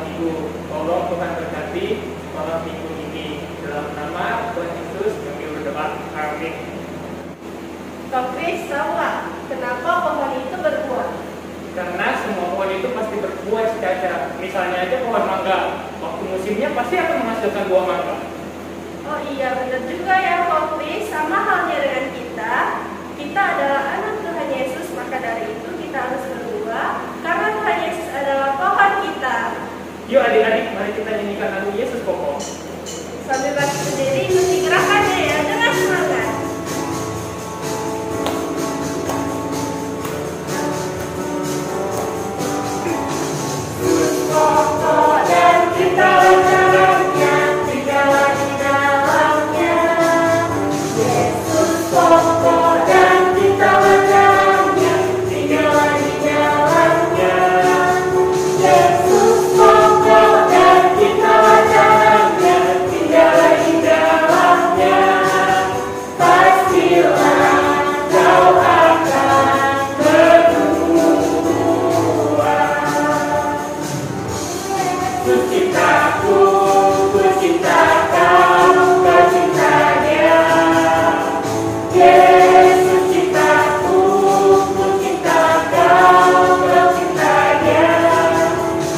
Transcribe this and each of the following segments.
minggu. Tolong Tuhan berkati malam minggu ini. Dalam nama Tuhan Yesus kami berdoa. Amin. Tapi tahu nggak kenapa pohon itu berbuah? Karena semua pohon itu pasti berbuah secara. Misalnya aja pohon mangga, waktu musimnya pasti akan menghasilkan buah mangga. Oh iya benar juga ya Kopri. Sama halnya dengan kita adalah anak Tuhan Yesus, maka dari itu kita harus berbuah karena Tuhan Yesus adalah pohon kita. Yuk adik-adik, mari kita nyanyikan lagu Yesus Kokoh. Sambil bagi sendiri mesti gerakannya ya dengan semangat. Kokoh dan kita jalannya, tinggallah di dalamnya. Yesus kokoh dan kita jalannya, tinggallah di dalamnya. Yesus kokoh dan kita jalannya, tinggallah di dalamnya. Pastilah kau akan berbuah. Yesus cintaku, ku cinta kau, kau cinta dia. Yesus cintaku, ku cinta kau, kau cinta dia.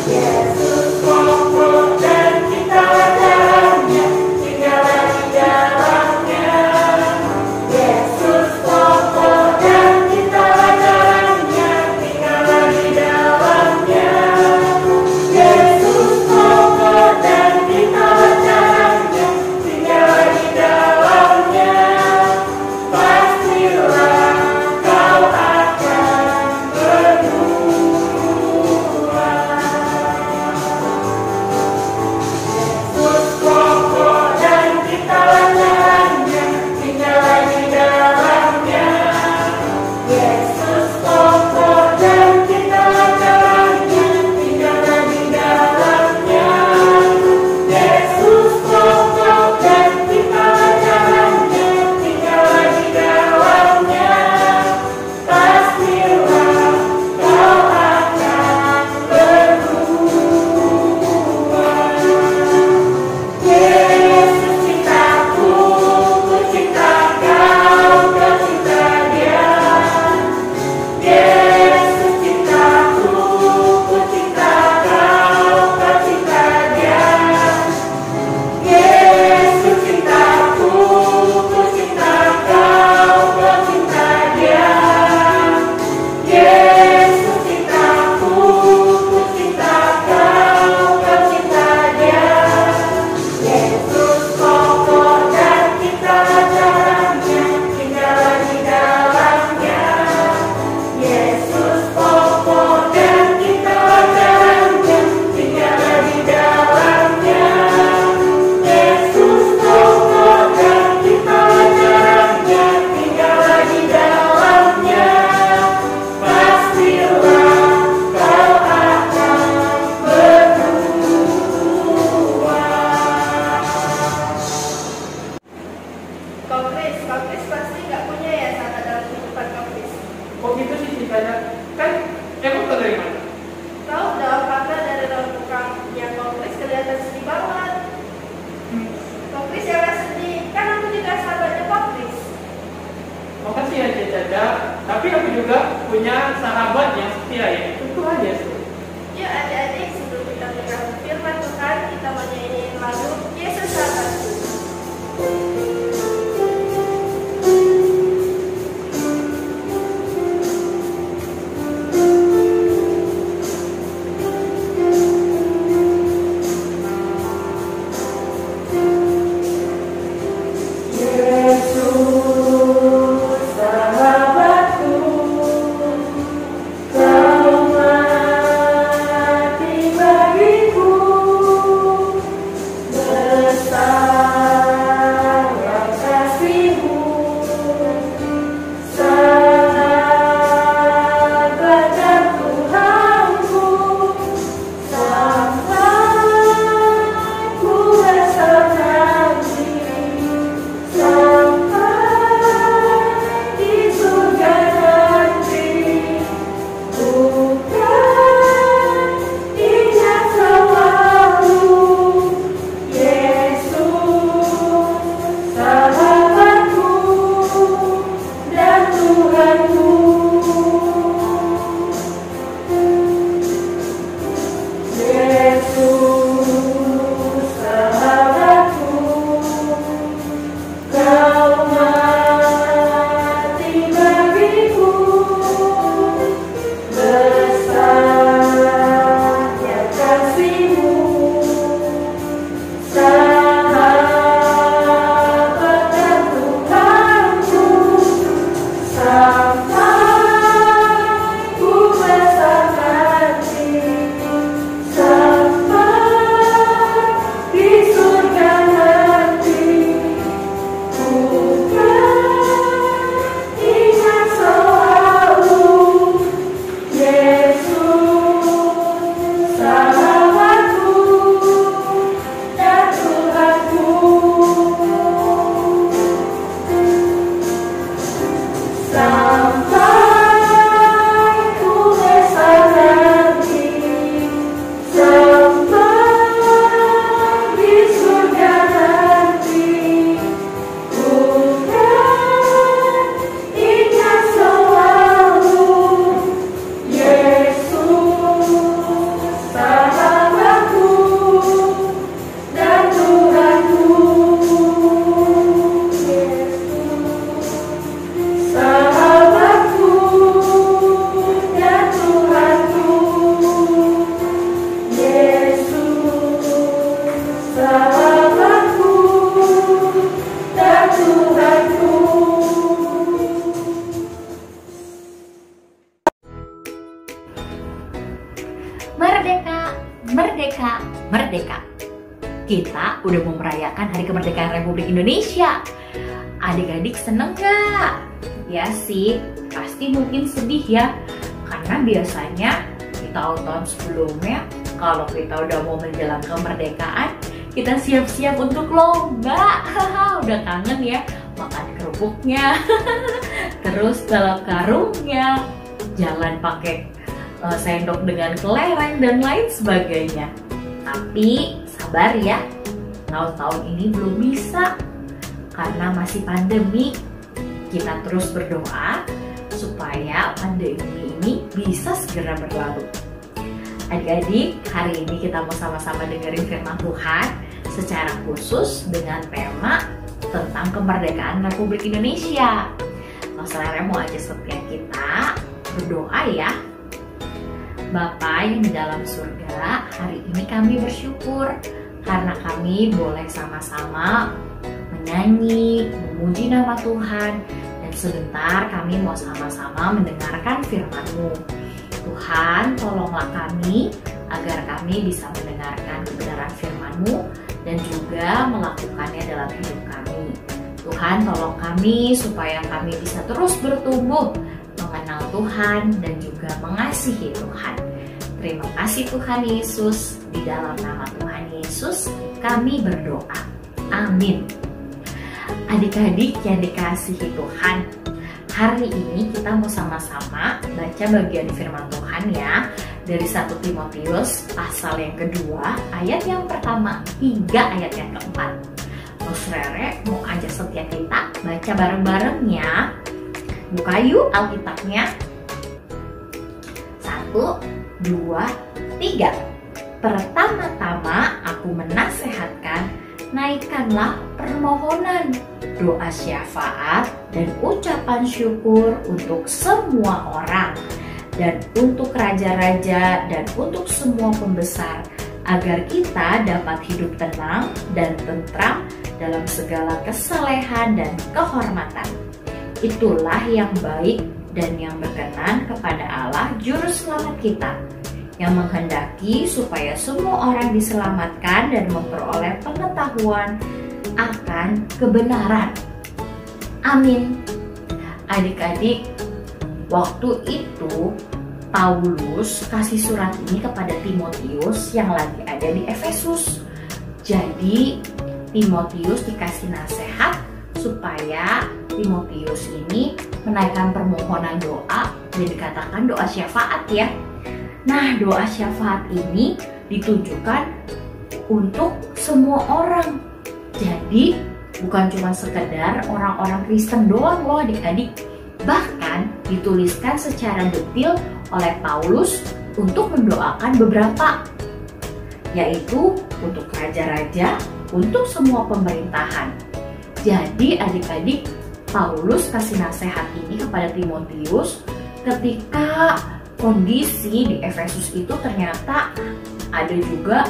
Yesus kokoh dan kita jalannya, tinggallah di dalamnya. Yesus kokoh dan kita jalannya, tinggallah di dalamnya. Yesus kokoh dan kita jalannya, tinggallah di dalamnya. Pastilah kau akan berbuah. Yesus kokoh dan kita jalannya, tinggallah di dalamnya. Yesus kokoh dan kita jalannya, tinggallah di dalamnya. Yesus kokoh dan kita jalannya, tinggallah di dalamnya. Pastilah kau akan berbuah. Yesus cintaku, ku cinta kau, kau cinta dia. Yesus cintaku, ku cinta kau, kau cinta dia. Yesus cintaku, ku cinta kau, kau cinta dia. Yesus cintaku, ku cinta kau, kau cinta dia. Yesus kokoh dan kita jalannya, tinggallah di dalamnya. Yesus kokoh dan kita jalannya, tinggallah di dalamnya. Yesus kokoh dan kita jalannya, tinggallah di dalamnya. Pastilah kau akan berbuah. Kopris pasti nggak punya ya sahabat dalam kehidupan Kopris. Kok gitu sih ceritanya? Kan emang tau dari mana? Tahu dalam fakta dari dalam tukangnya Kopris kelihatan sedih banget. Kopris jangan sedih, kan aku juga sahabatnya Kopris. Makasih ya Caca. Tapi aku juga punya sahabat yang setia ya. Itu Tuhan Yesus. Yuk adik-adik, sebelum kita mendengar firman Tuhan, kita mau nyanyiin lagu Yesus Sahabatku. Yesus sahabatku, kau merdeka. Kita udah mau merayakan Hari Kemerdekaan Republik Indonesia. Adik-adik seneng gak? Ya sih, pasti mungkin sedih ya. Karena biasanya di tahun-tahun sebelumnya, kalau kita udah mau menjelang kemerdekaan, kita siap-siap untuk lomba. Udah kangen ya makan kerupuknya, terus balap karungnya, jalan pakai sendok dengan kelereng dan lain sebagainya. Tapi sabar ya, tahun-tahun ini belum bisa karena masih pandemi. Kita terus berdoa supaya pandemi ini bisa segera berlalu. Adik-adik, hari ini kita mau sama-sama dengerin firman Tuhan secara khusus dengan tema tentang kemerdekaan Republik Indonesia. Mas Rere mau aja setiap kita berdoa ya. Bapa yang di dalam surga, hari ini kami bersyukur karena kami boleh sama-sama menyanyi, memuji nama Tuhan, dan sebentar kami mau sama-sama mendengarkan firman-Mu. Tuhan, tolonglah kami agar kami bisa mendengarkan kebenaran firman-Mu dan juga melakukannya dalam hidup kami. Tuhan, tolong kami supaya kami bisa terus bertumbuh mengenal Tuhan dan juga mengasihi Tuhan. Terima kasih Tuhan Yesus, di dalam nama Tuhan Yesus kami berdoa. Amin. Adik-adik yang dikasihi Tuhan, hari ini kita mau sama-sama baca bagian firman Tuhan ya, dari 1 Timotius pasal yang kedua, ayat yang pertama hingga ayat yang keempat. Mas Rere mau ajak setiap kita baca bareng-bareng ya. Buka yuk Alkitabnya. 1, 2, 3. Pertama-tama aku menasehatkan, naikkanlah permohonan, doa syafaat, dan ucapan syukur untuk semua orang, dan untuk raja-raja, dan untuk semua pembesar, agar kita dapat hidup tenang dan tentram dalam segala kesalehan dan kehormatan. Itulah yang baik dan yang berkenan kepada Allah Juru Selamat kita, yang menghendaki supaya semua orang diselamatkan dan memperoleh pengetahuan akan kebenaran. Amin. Adik-adik, waktu itu Paulus kasih surat ini kepada Timotius yang lagi ada di Efesus. Jadi Timotius dikasih nasihat supaya Timotius ini menaikkan permohonan doa dan dikatakan doa syafaat ya. Nah, doa syafaat ini ditujukan untuk semua orang. Jadi bukan cuma sekedar orang-orang Kristen doang loh adik-adik. Bahkan dituliskan secara detail oleh Paulus untuk mendoakan beberapa, yaitu untuk raja-raja, untuk semua pemerintahan. Jadi adik-adik, Paulus kasih nasihat ini kepada Timotius ketika kondisi di Efesus itu ternyata ada juga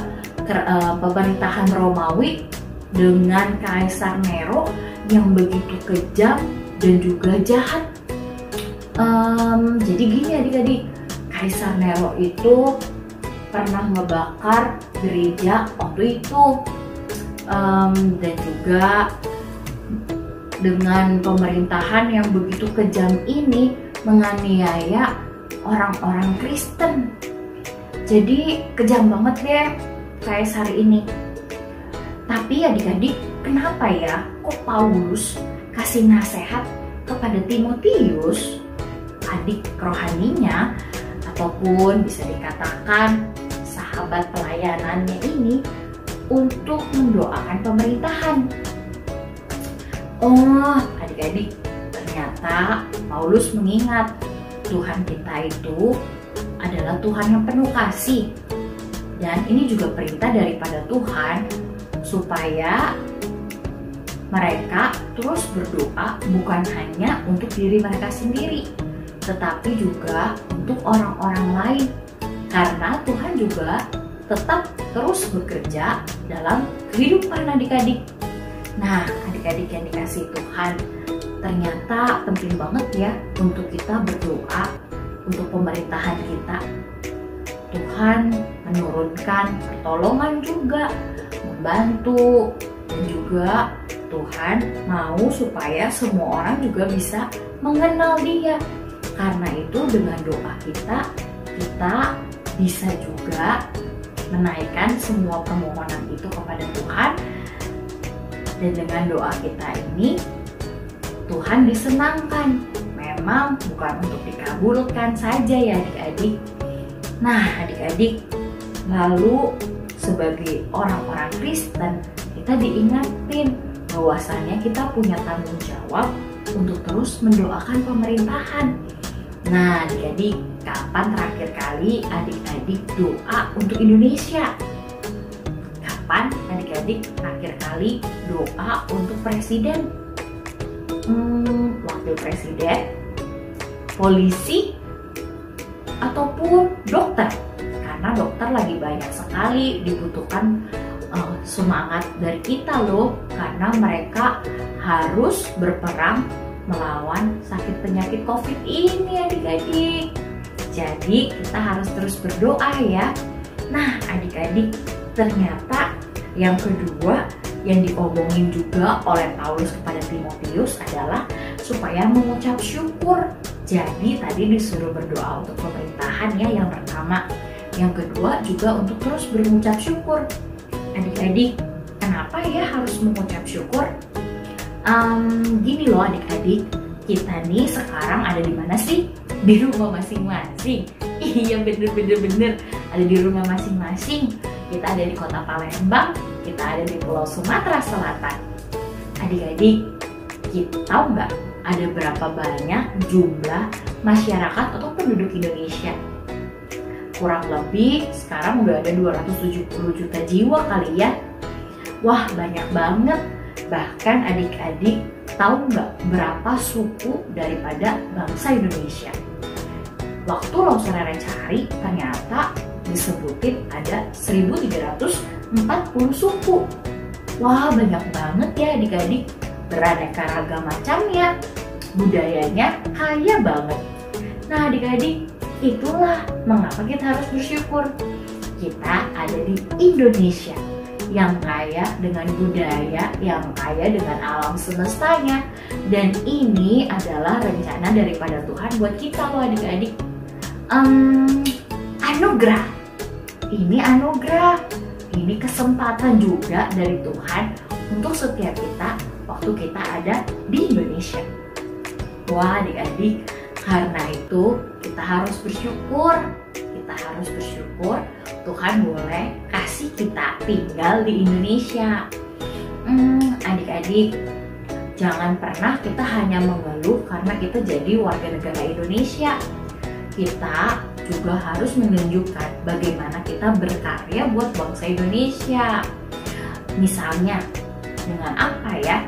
pemerintahan Romawi dengan Kaisar Nero yang begitu kejam dan juga jahat. Jadi gini adik-adik, Kaisar Nero itu pernah ngebakar gereja waktu itu, dan juga dengan pemerintahan yang begitu kejam ini menganiaya orang-orang Kristen. Jadi kejam banget deh Kaisar ini. Tapi adik-adik, kenapa ya kok Paulus kasih nasihat kepada Timotius, adik rohaninya, ataupun bisa dikatakan sahabat pelayanannya ini, untuk mendoakan pemerintahan? Oh, adik-adik, ternyata Paulus mengingat Tuhan kita itu adalah Tuhan yang penuh kasih. Dan ini juga perintah daripada Tuhan supaya mereka terus berdoa bukan hanya untuk diri mereka sendiri, tetapi juga untuk orang-orang lain. Karena Tuhan juga tetap terus bekerja dalam kehidupan adik-adik. Nah, adik-adik yang dikasihi Tuhan, ternyata penting banget ya untuk kita berdoa untuk pemerintahan kita. Tuhan menurunkan pertolongan juga, membantu, dan juga Tuhan mau supaya semua orang juga bisa mengenal Dia. Karena itu dengan doa kita bisa juga menaikkan semua permohonan itu kepada Tuhan. Dan dengan doa kita ini Tuhan disenangkan. Memang bukan untuk dikabulkan saja ya adik-adik. Nah adik-adik, lalu sebagai orang-orang Kristen kita diingatin bahwasannya kita punya tanggung jawab untuk terus mendoakan pemerintahan. Nah adik-adik, kapan terakhir kali adik-adik doa untuk Indonesia? Kapan adik-adik terakhir kali doa untuk presiden, wakil presiden, polisi, ataupun dokter? Karena dokter lagi banyak sekali dibutuhkan semangat dari kita loh, karena mereka harus berperang melawan sakit penyakit COVID ini adik-adik. Jadi kita harus terus berdoa ya. Nah adik-adik, ternyata yang kedua yang diomongin juga oleh Paulus kepada Timotius adalah supaya mengucap syukur. Jadi tadi disuruh berdoa untuk pemerintahan ya yang pertama. Yang kedua juga untuk terus berucap syukur. Adik-adik, kenapa ya harus mengucap syukur? Gini loh adik-adik, kita nih sekarang ada di mana sih? Di rumah masing-masing. Iya bener, ada di rumah masing-masing. Kita ada di kota Palembang, kita ada di Pulau Sumatera Selatan. Adik-adik, kita tahu nggak ada berapa banyak jumlah masyarakat atau penduduk Indonesia? Kurang lebih sekarang udah ada 270 juta jiwa kali ya. Wah banyak banget. Bahkan adik-adik tahu nggak berapa suku daripada bangsa Indonesia? Waktu Longsorere cari ternyata disebutin ada 1340 suku. Wah banyak banget ya adik-adik, beraneka ragam macamnya, budayanya kaya banget. Nah adik-adik, itulah mengapa kita harus bersyukur. Kita ada di Indonesia yang kaya dengan budaya, yang kaya dengan alam semestanya. Dan ini adalah rencana daripada Tuhan buat kita loh adik-adik. Anugerah. Ini anugerah. Ini kesempatan juga dari Tuhan untuk setiap kita waktu kita ada di Indonesia. Wah adik-adik, karena itu kita harus bersyukur. Kita harus bersyukur Tuhan boleh kasih kita tinggal di Indonesia. Adik-adik, jangan pernah kita hanya mengeluh karena kita jadi warga negara Indonesia. Kita juga harus menunjukkan bagaimana kita berkarya buat bangsa Indonesia. Misalnya, dengan apa ya?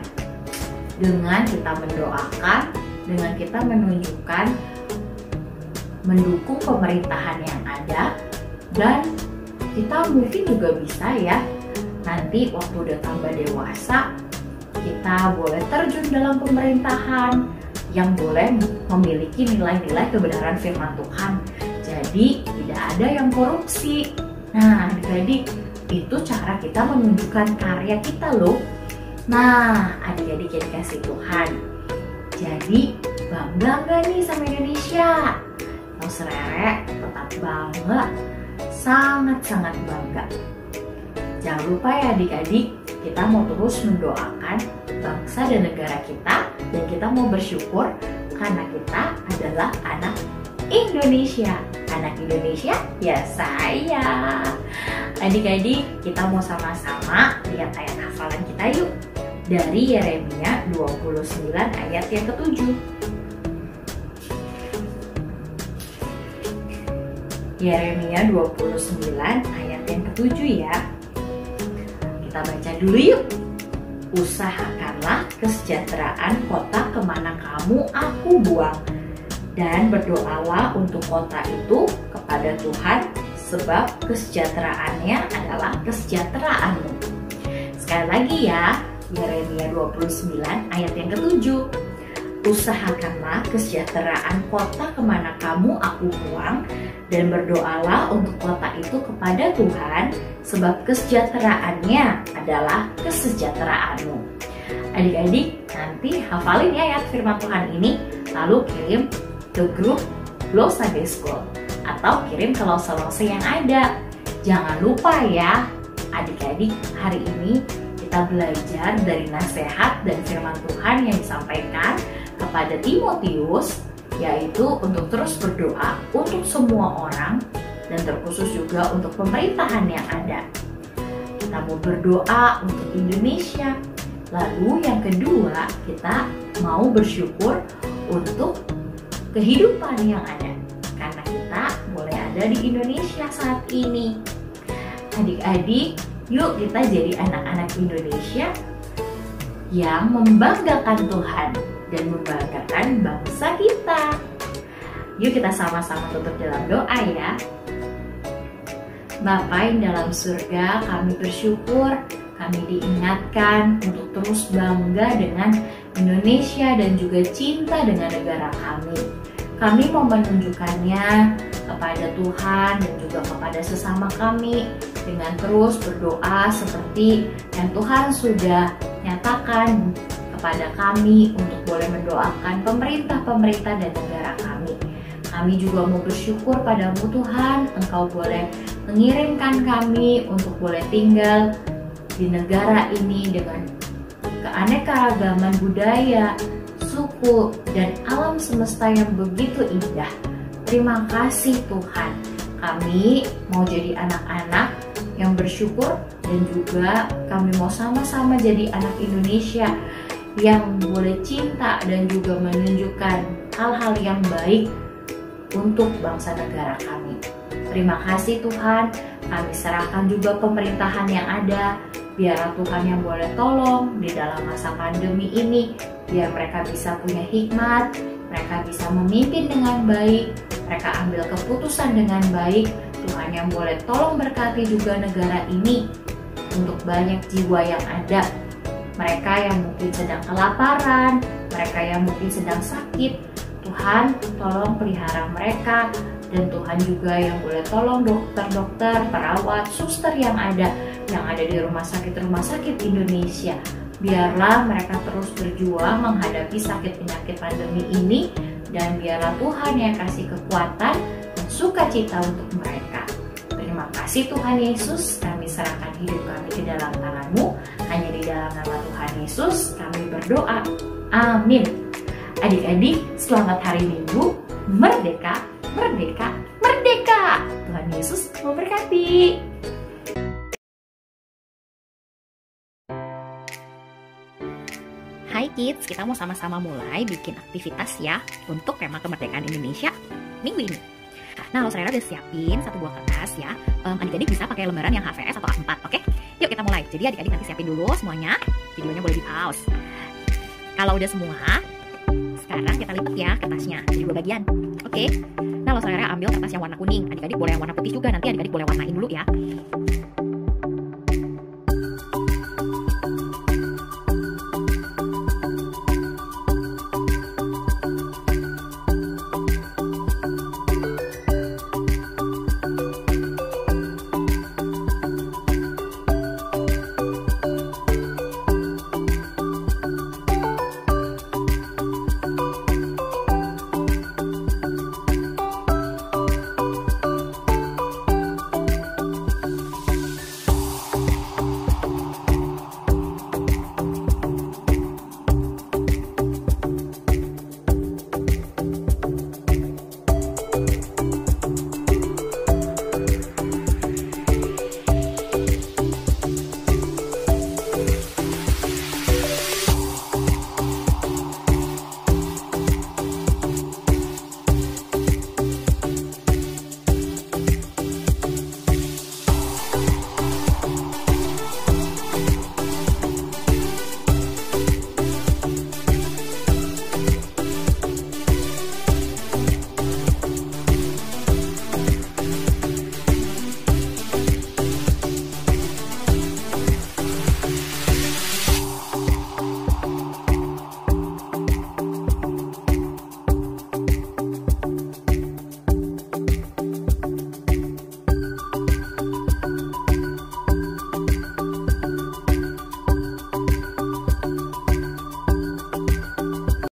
Dengan kita mendoakan, dengan kita menunjukkan mendukung pemerintahan yang ada, dan kita mungkin juga bisa ya nanti waktu udah tambah dewasa kita boleh terjun dalam pemerintahan yang boleh memiliki nilai-nilai kebenaran firman Tuhan. Jadi tidak ada yang korupsi. Nah adik-adik, itu cara kita menunjukkan karya kita loh. Nah adik-adik yang dikasih Tuhan, jadi bangga gak nih sama Indonesia? Longsorere tetap bangga, sangat-sangat bangga. Jangan lupa ya adik-adik, kita mau terus mendoakan bangsa dan negara kita, dan kita mau bersyukur karena kita adalah anak Indonesia. Anak Indonesia ya saya. Adik-adik, kita mau sama-sama lihat ayat hafalan kita yuk, dari Yeremia 29 ayat yang ke-7. Yeremia 29 ayat yang ke-7 ya. Kita baca dulu yuk. Usahakanlah kesejahteraan kota kemana kamu aku buang, dan berdoalah untuk kota itu kepada Tuhan, sebab kesejahteraannya adalah kesejahteraanmu. Sekali lagi ya, Yeremia 29 ayat yang ke-7. Usahakanlah kesejahteraan kota kemana kamu aku buang, Dan berdoalah untuk kota itu kepada Tuhan, sebab kesejahteraannya adalah kesejahteraanmu. Adik-adik nanti hafalin ya ayat firman Tuhan ini, lalu kirim ke grup Glow Sunday School atau kirim ke lose-lose yang ada. Jangan lupa ya, adik-adik, hari ini kita belajar dari nasihat dan firman Tuhan yang disampaikan kepada Timotius, yaitu untuk terus berdoa untuk semua orang dan terkhusus juga untuk pemerintahan yang ada. Kita mau berdoa untuk Indonesia. Lalu yang kedua, kita mau bersyukur untuk kehidupan yang ada, karena kita boleh ada di Indonesia saat ini. Adik-adik, yuk kita jadi anak-anak Indonesia yang membanggakan Tuhan dan membanggakan bangsa kita. Yuk kita sama-sama tutup dalam doa ya. Bapa yang dalam surga, kami bersyukur kami diingatkan untuk terus bangga dengan Indonesia dan juga cinta dengan negara kami. Kami mau menunjukkannya kepada Tuhan dan juga kepada sesama kami dengan terus berdoa seperti yang Tuhan sudah nyatakan kepada kami untuk boleh mendoakan pemerintah dan negara kami. Kami juga mau bersyukur padamu Tuhan, Engkau boleh mengirimkan kami untuk boleh tinggal di negara ini dengan keanekaragaman budaya, suku, dan alam semesta yang begitu indah. Terima kasih Tuhan. Kami mau jadi anak-anak yang bersyukur dan juga kami mau sama-sama jadi anak Indonesia yang boleh cinta dan juga menunjukkan hal-hal yang baik untuk bangsa negara kami. Terima kasih Tuhan. Kami serahkan juga pemerintahan yang ada. Biarlah Tuhan yang boleh tolong di dalam masa pandemi ini, biar mereka bisa punya hikmat, mereka bisa memimpin dengan baik, mereka ambil keputusan dengan baik. Tuhan yang boleh tolong berkati juga negara ini untuk banyak jiwa yang ada. Mereka yang mungkin sedang kelaparan, mereka yang mungkin sedang sakit, Tuhan tolong pelihara mereka. Dan Tuhan juga yang boleh tolong dokter-dokter, perawat, suster yang ada di rumah sakit Indonesia. Biarlah mereka terus berjuang menghadapi sakit penyakit pandemi ini, dan biarlah Tuhan yang kasih kekuatan dan sukacita untuk mereka. Terima kasih Tuhan Yesus, kami serahkan hidup kami ke dalam tangan-Mu. Hanya di dalam nama Tuhan Yesus kami berdoa. Amin. Adik-adik, selamat hari Minggu. Merdeka, merdeka, merdeka. Tuhan Yesus memberkati. Hai kids, kita mau sama-sama mulai bikin aktivitas ya untuk tema kemerdekaan Indonesia minggu ini. Nah, Loserera udah siapin satu buah kertas ya. Adik-adik bisa pakai lembaran yang HVS atau A4, oke? Yuk kita mulai. Jadi adik-adik nanti siapin dulu semuanya. Videonya boleh di pause. Kalau udah semua, sekarang kita lipat ya kertasnya jadi dua bagian. Oke. Nah, Loserera ambil kertas yang warna kuning. Adik-adik boleh yang warna putih juga. Nanti adik-adik boleh warnain dulu ya.